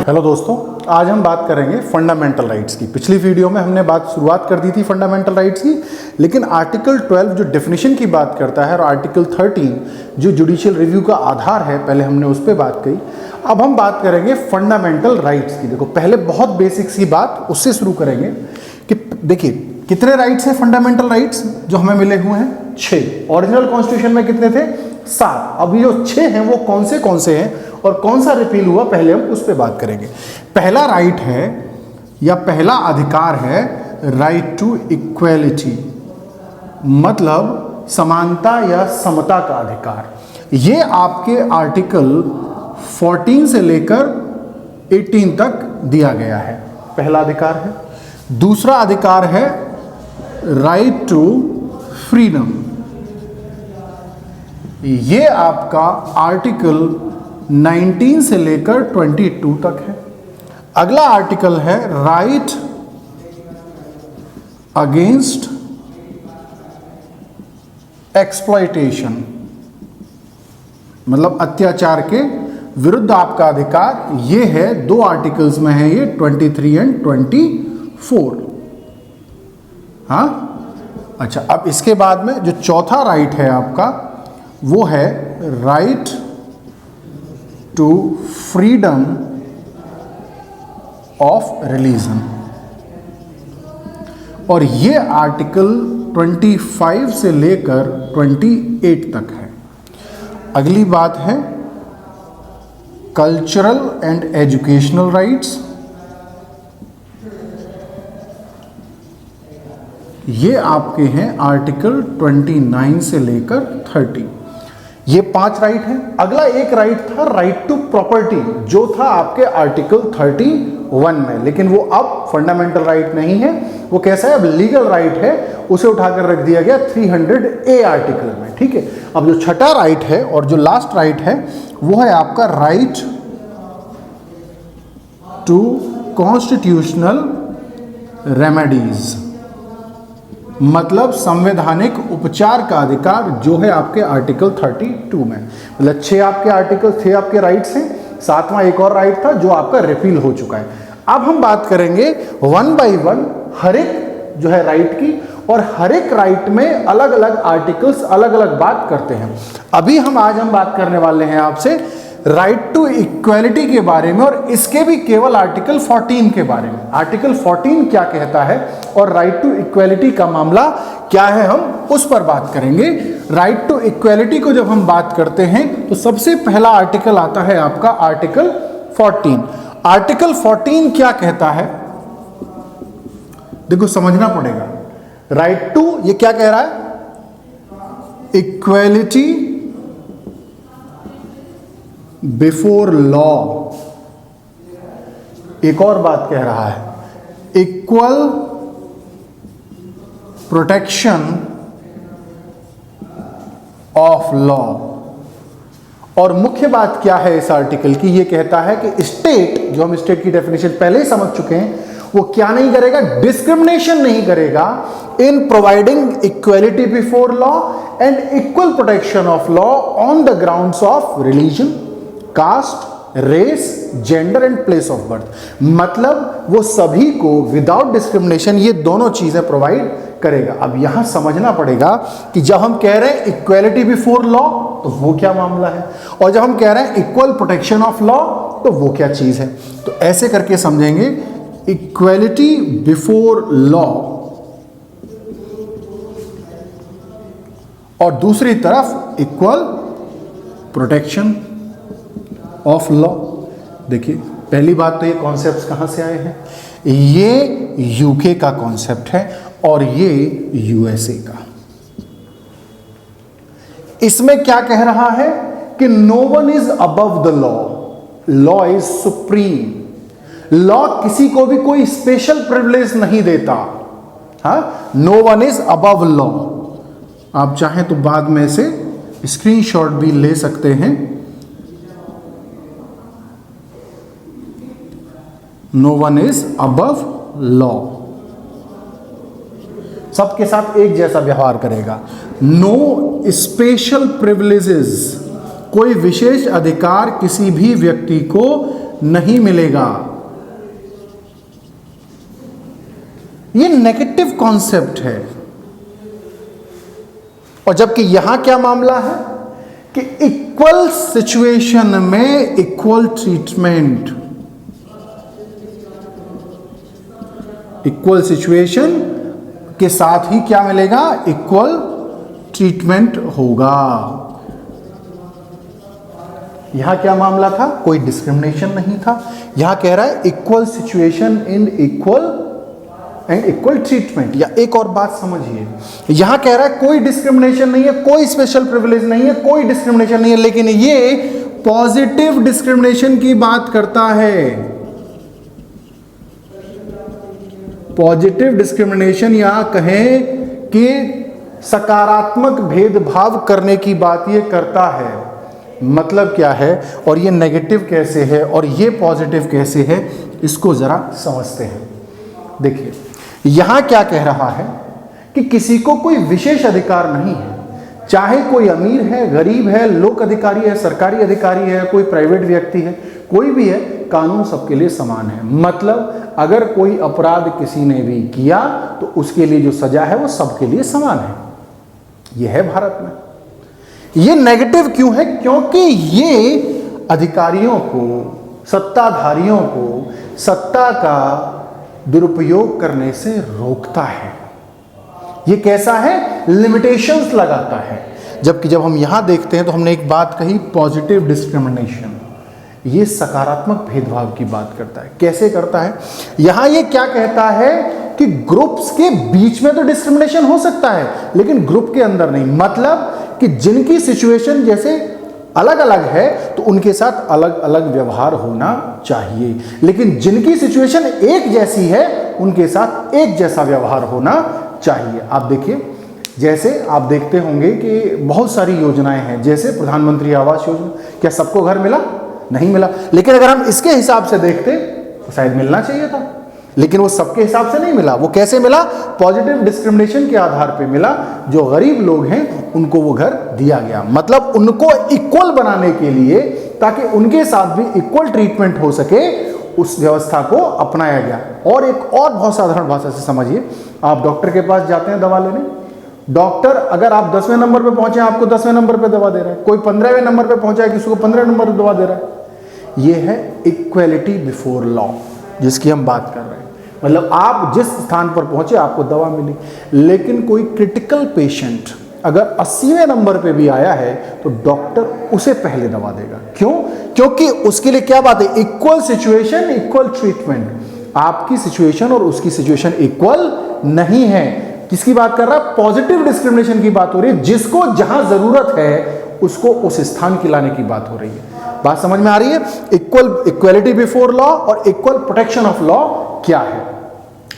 Hello दोस्तों, आज हम बात करेंगे फंडामेंटल राइट्स की। पिछली वीडियो में हमने शुरुआत कर दी थी फंडामेंटल राइट्स की, लेकिन आर्टिकल 12 जो डेफिनेशन की बात करता है और आर्टिकल 13 जो जुडिशियल रिव्यू का आधार है, पहले हमने उस पर बात की। अब हम बात करेंगे फंडामेंटल राइट्स की। देखो, पहले बहुत बेसिक्स की बात उससे शुरू करेंगे कि देखिए कितने राइट्स हैं फंडामेंटल राइट्स जो हमें मिले हुए हैं? 6। ओरिजिनल कॉन्स्टिट्यूशन में कितने थे? 7। अभी जो 6 हैं वो कौन से हैं और कौन सा रिपील हुआ, पहले हम उस पर बात करेंगे। पहला राइट है या पहला अधिकार है राइट टू इक्वेलिटी, मतलब समानता या समता का अधिकार। ये आपके आर्टिकल 14 से लेकर 18 तक दिया गया है, पहला अधिकार है। दूसरा अधिकार है राइट टू फ्रीडम, ये आपका आर्टिकल 19 से लेकर 22 तक है। अगला आर्टिकल है राइट अगेंस्ट एक्सप्लॉयटेशन, मतलब अत्याचार के विरुद्ध आपका अधिकार। ये है 2 आर्टिकल्स में है, ये 23 एंड 24। हाँ, अच्छा, अब इसके बाद में जो चौथा राइट है आपका वो है right to freedom of religion, और ये आर्टिकल 25 से लेकर 28 तक है। अगली बात है कल्चरल एंड एजुकेशनल राइट्स, ये आपके हैं आर्टिकल 29 से लेकर 30। ये 5 राइट हैं। अगला एक राइट था राइट टू प्रॉपर्टी, जो था आपके आर्टिकल 31 में, लेकिन वो अब फंडामेंटल राइट नहीं है। वो कैसा है? अब लीगल राइट है, उसे उठाकर रख दिया गया 300A आर्टिकल में। ठीक है, अब जो छठा राइट है और जो लास्ट राइट है वो है आपका राइट टू कॉन्स्टिट्यूशनल रेमेडीज, मतलब संवैधानिक उपचार का अधिकार, जो है आपके आर्टिकल 32 में। मतलब 6 आपके आर्टिकल थे, आपके राइट्स हैं। 7वां एक और राइट था जो आपका रिपील हो चुका है। अब हम बात करेंगे 1 बाय 1 हर एक जो है राइट की, और हर एक राइट में अलग अलग आर्टिकल्स अलग अलग बात करते हैं। अभी आज हम बात करने वाले हैं आपसे राइट टू इक्वेलिटी के बारे में, और इसके भी केवल आर्टिकल 14 के बारे में। आर्टिकल 14 क्या कहता है और राइट टू इक्वेलिटी का मामला क्या है, हम उस पर बात करेंगे। राइट टू इक्वेलिटी को जब हम बात करते हैं तो सबसे पहला आर्टिकल आता है आपका आर्टिकल 14। आर्टिकल 14 क्या कहता है? देखो, समझना पड़ेगा। राइट टू, ये क्या कह रहा है? Equality before law. एक और बात कह रहा है, इक्वल प्रोटेक्शन ऑफ लॉ। और मुख्य बात क्या है इस आर्टिकल की? ये कहता है कि स्टेट, जो हम स्टेट की डेफिनेशन पहले ही समझ चुके हैं, वो क्या नहीं करेगा? डिस्क्रिमिनेशन नहीं करेगा in providing equality before law and equal protection of law on the grounds of religion, caste, race, gender and place of birth. मतलब वो सभी को विदाउट डिस्क्रिमिनेशन ये दोनों चीजें प्रोवाइड करेगा। अब यहां समझना पड़ेगा कि जब हम कह रहे हैं इक्वेलिटी बिफोर लॉ तो वो क्या मामला है, और जब हम कह रहे हैं इक्वल प्रोटेक्शन ऑफ लॉ तो वो क्या चीज है। तो ऐसे करके समझेंगे, इक्वेलिटी बिफोर लॉ और दूसरी तरफ इक्वल प्रोटेक्शन ऑफ लॉ। देखिए, पहली बात तो ये कॉन्सेप्ट्स कहां से आए हैं? ये यूके का कॉन्सेप्ट है और ये यूएसए का। इसमें क्या कह रहा है कि no one is above the law, law is supreme. Law किसी को भी कोई स्पेशल प्रिविलेज नहीं देता। हाँ, no one is above law. आप चाहें तो बाद में से स्क्रीनशॉट भी ले सकते हैं। No one is above law, सबके साथ एक जैसा व्यवहार करेगा। नो स्पेशल प्रिविलेजेस कोई विशेष अधिकार किसी भी व्यक्ति को नहीं मिलेगा। ये नेगेटिव कॉन्सेप्ट है। और जबकि यहां क्या मामला है कि इक्वल सिचुएशन में इक्वल ट्रीटमेंट, इक्वल सिचुएशन के साथ ही क्या मिलेगा, इक्वल ट्रीटमेंट होगा। यहां क्या मामला था, कोई डिस्क्रिमिनेशन नहीं था। यहां कह रहा है equal situation in equal and equal treatment. या एक और बात समझिए, यहां कह रहा है कोई डिस्क्रिमिनेशन नहीं है, कोई स्पेशल प्रिविलेज नहीं है, कोई डिस्क्रिमिनेशन नहीं है, लेकिन ये पॉजिटिव डिस्क्रिमिनेशन की बात करता है। पॉजिटिव डिस्क्रिमिनेशन या कहें कि सकारात्मक भेदभाव करने की बात ये करता है। मतलब क्या है और ये नेगेटिव कैसे है और ये पॉजिटिव कैसे है, इसको जरा समझते हैं। देखिए यहां क्या कह रहा है कि किसी को कोई विशेष अधिकार नहीं है, चाहे कोई अमीर है, गरीब है, लोक अधिकारी है, सरकारी अधिकारी है, कोई प्राइवेट व्यक्ति है, कोई भी है, कानून सबके लिए समान है। मतलब अगर कोई अपराध किसी ने भी किया तो उसके लिए जो सजा है वो सबके लिए समान है। यह है भारत में। ये नेगेटिव क्यों है, क्योंकि ये अधिकारियों को, सत्ताधारियों को सत्ता का दुरुपयोग करने से रोकता है। ये कैसा है, लिमिटेशंस लगाता है। जबकि जब हम यहां देखते हैं तो हमने एक बात कही, पॉजिटिव डिस्क्रिमिनेशन, ये सकारात्मक भेदभाव की बात करता है। कैसे करता है, यहां ये क्या कहता है कि ग्रुप्स के बीच में तो डिस्क्रिमिनेशन हो सकता है लेकिन ग्रुप के अंदर नहीं। मतलब कि जिनकी सिचुएशन जैसे अलग अलग है तो उनके साथ अलग अलग व्यवहार होना चाहिए, लेकिन जिनकी सिचुएशन एक जैसी है उनके साथ एक जैसा व्यवहार होना चाहिए। आप देखिए, जैसे आप देखते होंगे कि बहुत सारी योजनाएं हैं, जैसे प्रधानमंत्री आवास योजना, क्या सबको घर मिला? नहीं मिला। लेकिन अगर हम इसके हिसाब से देखते तो शायद मिलना चाहिए था, लेकिन वो सबके हिसाब से नहीं मिला। वो कैसे मिला? पॉजिटिव डिस्क्रिमिनेशन के आधार पे मिला। जो गरीब लोग हैं उनको वो घर दिया गया, मतलब उनको इक्वल बनाने के लिए, ताकि उनके साथ भी इक्वल ट्रीटमेंट हो सके, उस व्यवस्था को अपनाया गया। और एक और बहुत साधारण भाषा से समझिए, आप डॉक्टर के पास जाते हैं दवा लेने, डॉक्टर अगर आप 10वें नंबर पे पहुंचे आपको 10वें नंबर पे दवा दे रहा है, कोई 15वें नंबर पे पहुंचा है किसी को 15वें नंबर पे दवा दे रहा है। ये है इक्वलिटी बिफोर लॉ जिसकी हम बात कर रहे हैं। मतलब आप जिस स्थान पर पहुंचे आपको दवा मिली, लेकिन कोई क्रिटिकल पेशेंट अगर 80वें नंबर पे भी आया है तो डॉक्टर उसे पहले दवा देगा। क्यों? क्योंकि उसके लिए क्या बात है, इक्वल सिचुएशन इक्वल ट्रीटमेंट। आपकी सिचुएशन और उसकी सिचुएशन इक्वल नहीं है। किसकी बात कर रहा है? पॉजिटिव डिस्क्रिमिनेशन की बात हो रही है। जिसको जहां जरूरत है उसको उस स्थान की लाने की बात हो रही है। बात समझ में आ रही है? इक्वलिटी बिफोर लॉ और इक्वल प्रोटेक्शन ऑफ लॉ क्या है।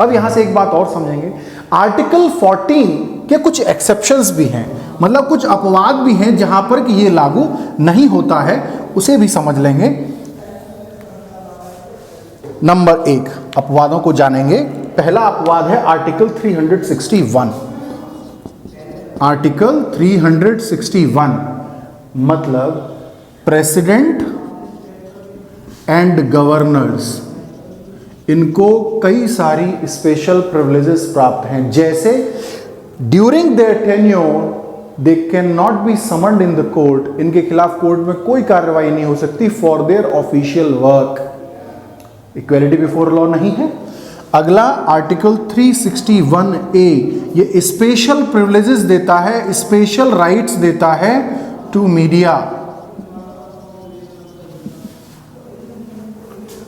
अब यहां से एक बात और समझेंगे, आर्टिकल 14 के कुछ एक्सेप्शंस भी हैं, मतलब कुछ अपवाद भी हैं जहां पर कि ये लागू नहीं होता है, उसे भी समझ लेंगे। नंबर 1 अपवादों को जानेंगे। पहला अपवाद है आर्टिकल 361। आर्टिकल 361 मतलब प्रेसिडेंट एंड गवर्नर्स, इनको कई सारी स्पेशल प्रिविलेजेस प्राप्त हैं। जैसे during their tenure they can not be summoned in the court, इनके खिलाफ कोर्ट में कोई कार्रवाई नहीं हो सकती for their official work. Equality before law नहीं है। अगला आर्टिकल 361A, ये स्पेशल प्रिविलेजेस देता है, स्पेशल राइट्स देता है टू मीडिया।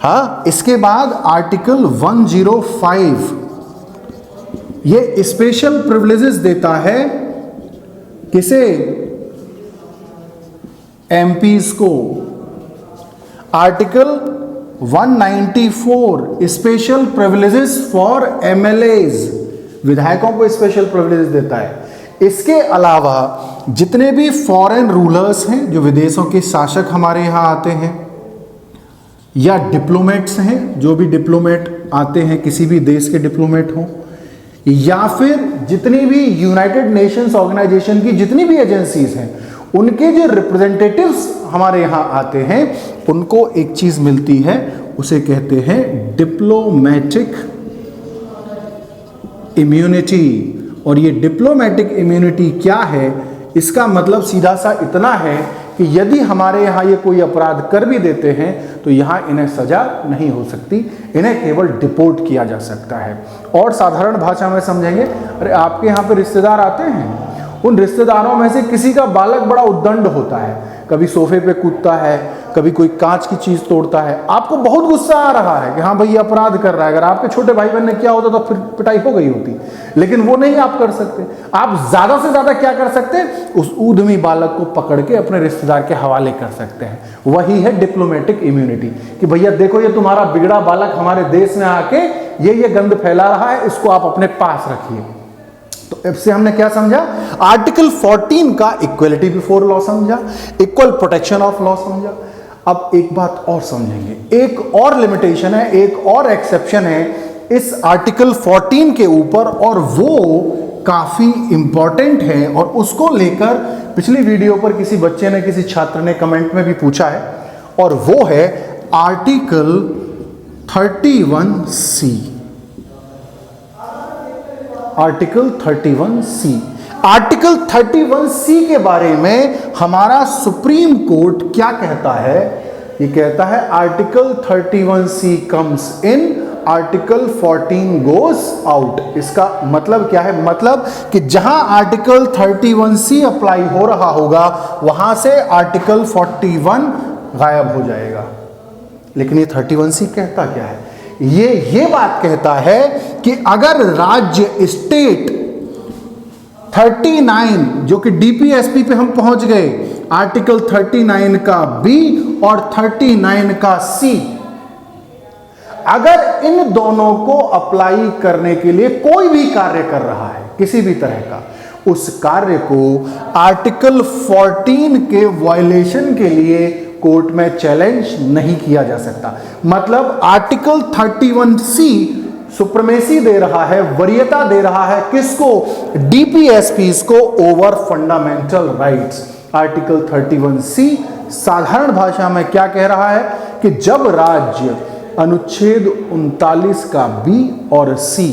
हाँ, इसके बाद आर्टिकल 105 ये स्पेशल प्रिविलेजेस देता है किसे? एमपीज को। Article 194 special privileges for MLAs, विधायकों को स्पेशल प्रिविलेजेस देता है। इसके अलावा जितने भी फॉरेन रूलर्स हैं, जो विदेशों के शासक हमारे यहाँ आते हैं, या डिप्लोमेट्स हैं, जो भी डिप्लोमेट आते हैं, किसी भी देश के डिप्लोमेट हों, या फिर जितनी भी यूनाइटेड नेशंस ऑर्गेनाइजेशन की जितनी भी एजेंसीज हैं, उनके जो रिप्रेजेंटेटिव्स हमारे यहाँ आते हैं उनको एक चीज मिलती है, उसे कहते हैं डिप्लोमेटिक इम्यूनिटी। और ये डिप्लोमेटिक इम्यूनिटी क्या है, इसका मतलब सीधा सा इतना है कि यदि हमारे यहाँ ये कोई अपराध कर भी देते हैं तो यहाँ इन्हें सजा नहीं हो सकती, इन्हें केवल डिपोर्ट किया जा सकता है। और साधारण भाषा में समझेंगे, अरे आपके यहाँ पे रिश्तेदार आते हैं, उन रिश्तेदारों में से किसी का बालक बड़ा उद्दंड होता है, कभी सोफे पे कूदता है, कभी कोई कांच की चीज तोड़ता है, आपको बहुत गुस्सा आ रहा है कि हाँ भाई ये अपराध कर रहा है। अगर आपके छोटे भाई बहन ने किया होता तो फिर पिटाई हो गई होती, लेकिन वो नहीं आप कर सकते। आप ज्यादा से ज्यादा क्या कर सकते हैं, उस उद्यमी बालक को पकड़ के अपने रिश्तेदार के हवाले कर सकते हैं। वही है डिप्लोमेटिक इम्यूनिटी कि भैया देखो ये तुम्हारा बिगड़ा बालक हमारे देश में आके ये गंद फैला रहा है, इसको आप अपने पास रखिए। तो इससे हमने क्या समझा, आर्टिकल 14 का इक्वलिटी बिफोर लॉ समझा, इक्वल प्रोटेक्शन ऑफ लॉ समझा। अब एक बात और समझेंगे, एक और लिमिटेशन है, एक और एक्सेप्शन है इस आर्टिकल 14 के ऊपर, और वो काफी इंपॉर्टेंट है। और उसको लेकर पिछली वीडियो पर किसी बच्चे ने, किसी छात्र ने कमेंट में भी पूछा है, और वो है article 31C। Article 31C, article 31C के बारे में हमारा सुप्रीम कोर्ट क्या कहता है, ये कहता है article 31C comes in, article 14 goes out. इसका मतलब क्या है, मतलब कि जहां आर्टिकल 31C अप्लाई हो रहा होगा वहां से आर्टिकल 41 गायब हो जाएगा। लेकिन ये 31C कहता क्या है, ये बात कहता है कि अगर राज्य स्टेट 39 जो कि डीपीएसपी पे हम पहुंच गए, आर्टिकल 39 का बी और 39 का सी, अगर इन दोनों को अप्लाई करने के लिए कोई भी कार्य कर रहा है किसी भी तरह का, उस कार्य को आर्टिकल 14 के वायलेशन के लिए कोर्ट में चैलेंज नहीं किया जा सकता। मतलब आर्टिकल 31C सुप्रीमेसी दे रहा है, वरीयता दे रहा है किसको, डीपीएसपीस को over fundamental rights. Article 31C साधारण भाषा में क्या कह रहा है कि जब राज्य अनुच्छेद 39 का बी और सी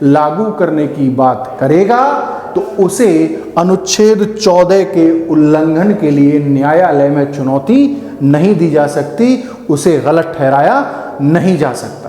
लागू करने की बात करेगा तो उसे अनुच्छेद 14 के उल्लंघन के लिए न्यायालय में चुनौती नहीं दी जा सकती, उसे गलत ठहराया नहीं जा सकता।